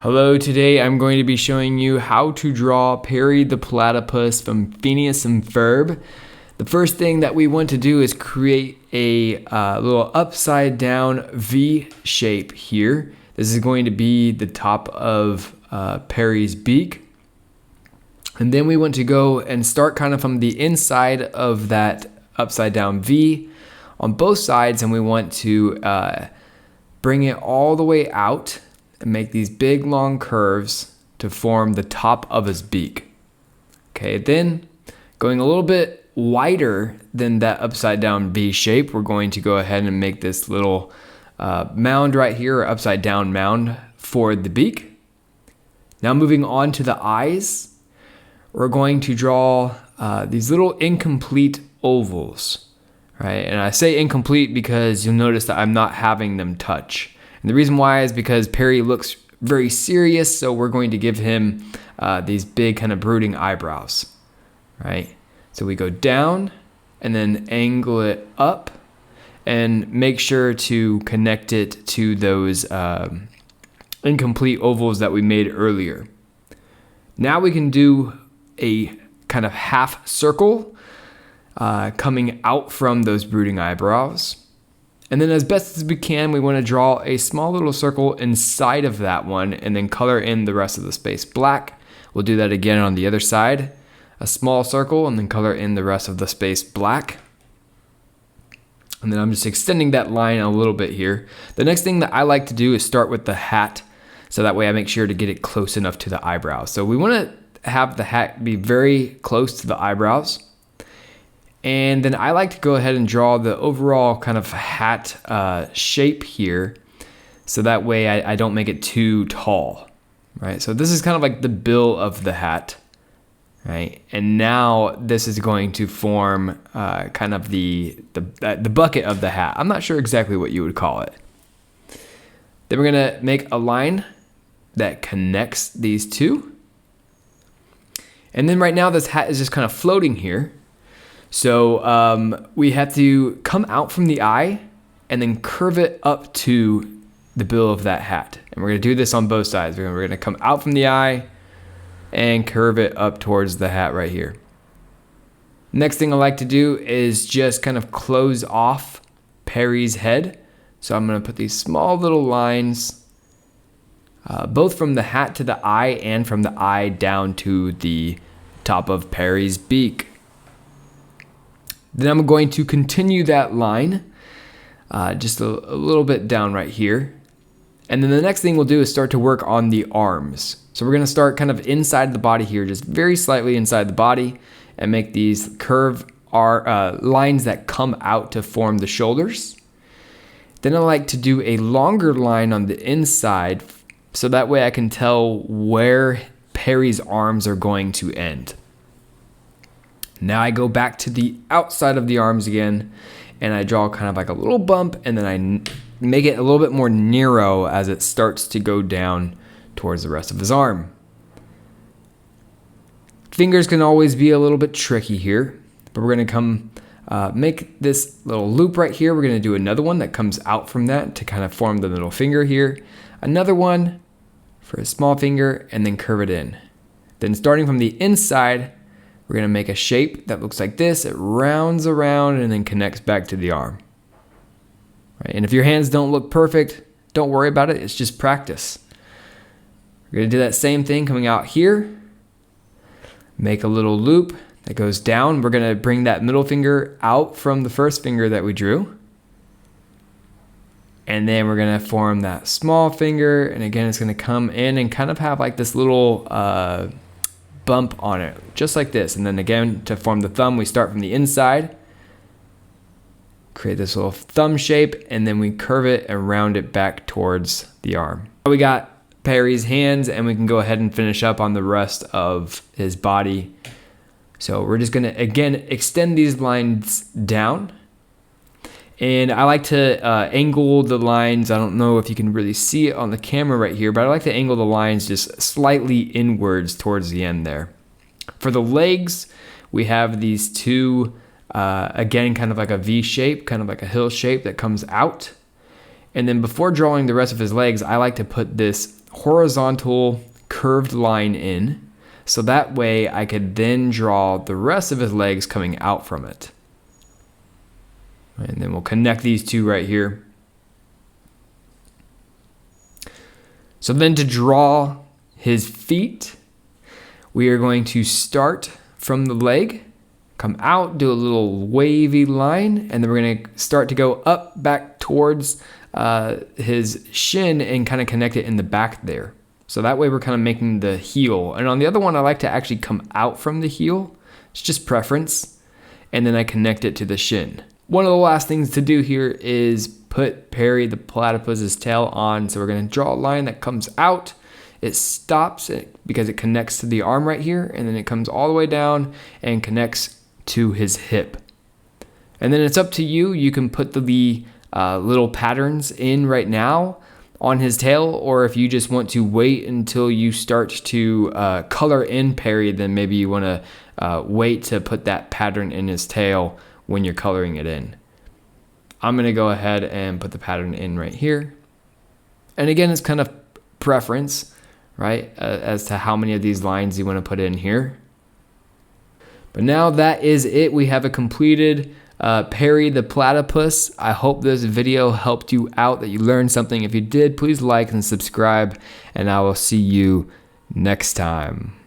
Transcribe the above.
Hello, today I'm going to be showing you how to draw Perry the Platypus from Phineas and Ferb. The first thing that we want to do is create a little upside down V shape here. This is going to be the top of Perry's beak. And then we want to go and start kind of from the inside of that upside down V on both sides, and we want to bring it all the way out and make these big long curves to form the top of his beak. Okay, then going a little bit wider than that upside down V shape, we're going to go ahead and make this little mound right here, or upside down mound for the beak. Now moving on to the eyes, we're going to draw these little incomplete ovals, right? And I say incomplete because you'll notice that I'm not having them touch. And the reason why is because Perry looks very serious, so we're going to give him these big kind of brooding eyebrows, right? So we go down and then angle it up and make sure to connect it to those incomplete ovals that we made earlier. Now we can do a kind of half circle coming out from those brooding eyebrows. And then as best as we can, we want to draw a small little circle inside of that one and then color in the rest of the space black. We'll do that again on the other side. A small circle and then color in the rest of the space black. And then I'm just extending that line a little bit here. The next thing that I like to do is start with the hat, so that way I make sure to get it close enough to the eyebrows. So we want to have the hat be very close to the eyebrows. And then I like to go ahead and draw the overall kind of hat shape here, so that way I don't make it too tall, right? So this is kind of like the bill of the hat, right? And now this is going to form kind of the bucket of the hat. I'm not sure exactly what you would call it. Then we're gonna make a line that connects these two. And then right now this hat is just kind of floating here. So we have to come out from the eye and then curve it up to the bill of that hat. And we're going to do this on both sides. We're going to come out from the eye and curve it up towards the hat right here. Next thing I like to do is just kind of close off Perry's head. So I'm going to put these small little lines both from the hat to the eye and from the eye down to the top of Perry's beak. Then I'm going to continue that line just a little bit down right here. And then the next thing we'll do is start to work on the arms. So we're going to start kind of inside the body here, just very slightly inside the body, and make these curve lines that come out to form the shoulders. Then I like to do a longer line on the inside, so that way I can tell where Perry's arms are going to end. Now I go back to the outside of the arms again, and I draw kind of like a little bump, and then I make it a little bit more narrow as it starts to go down towards the rest of his arm. Fingers can always be a little bit tricky here, but we're going to come make this little loop right here. We're going to do another one that comes out from that to kind of form the middle finger here. Another one for a small finger, and then curve it in. Then starting from the inside, we're going to make a shape that looks like this. It rounds around and then connects back to the arm. Right? And if your hands don't look perfect, don't worry about it. It's just practice. We're going to do that same thing coming out here. Make a little loop that goes down. We're going to bring that middle finger out from the first finger that we drew. And then we're going to form that small finger. And again, it's going to come in and kind of have like this little bump on it, just like this. And then again, to form the thumb, we start from the inside, create this little thumb shape, and then we curve it and round it back towards the arm. We got Perry's hands, and we can go ahead and finish up on the rest of his body. So we're just gonna again extend these lines down, and I like to angle the lines. I don't know if you can really see it on the camera right here, but I like to angle the lines just slightly inwards towards the end there. For the legs, we have these two, again, kind of like a V shape, kind of like a hill shape that comes out. And then before drawing the rest of his legs, I like to put this horizontal curved line in, so that way I could then draw the rest of his legs coming out from it. And then we'll connect these two right here. So then to draw his feet, we are going to start from the leg, come out, do a little wavy line, and then we're going to start to go up back towards his shin and kind of connect it in the back there. So that way we're kind of making the heel. And on the other one, I like to actually come out from the heel. It's just preference. And then I connect it to the shin. One of the last things to do here is put Perry the platypus's tail on. So we're going to draw a line that comes out. It stops it because it connects to the arm right here. And then it comes all the way down and connects to his hip. And then it's up to you. You can put the little patterns in right now on his tail, or if you just want to wait until you start to color in Perry, then maybe you want to wait to put that pattern in his tail when you're coloring it in. I'm going to go ahead and put the pattern in right here. And again, it's kind of preference, right, as to how many of these lines you want to put in here. But now that is it. We have a completed Perry the platypus. I hope this video helped you out, that you learned something. If you did, please like and subscribe, and I will see you next time.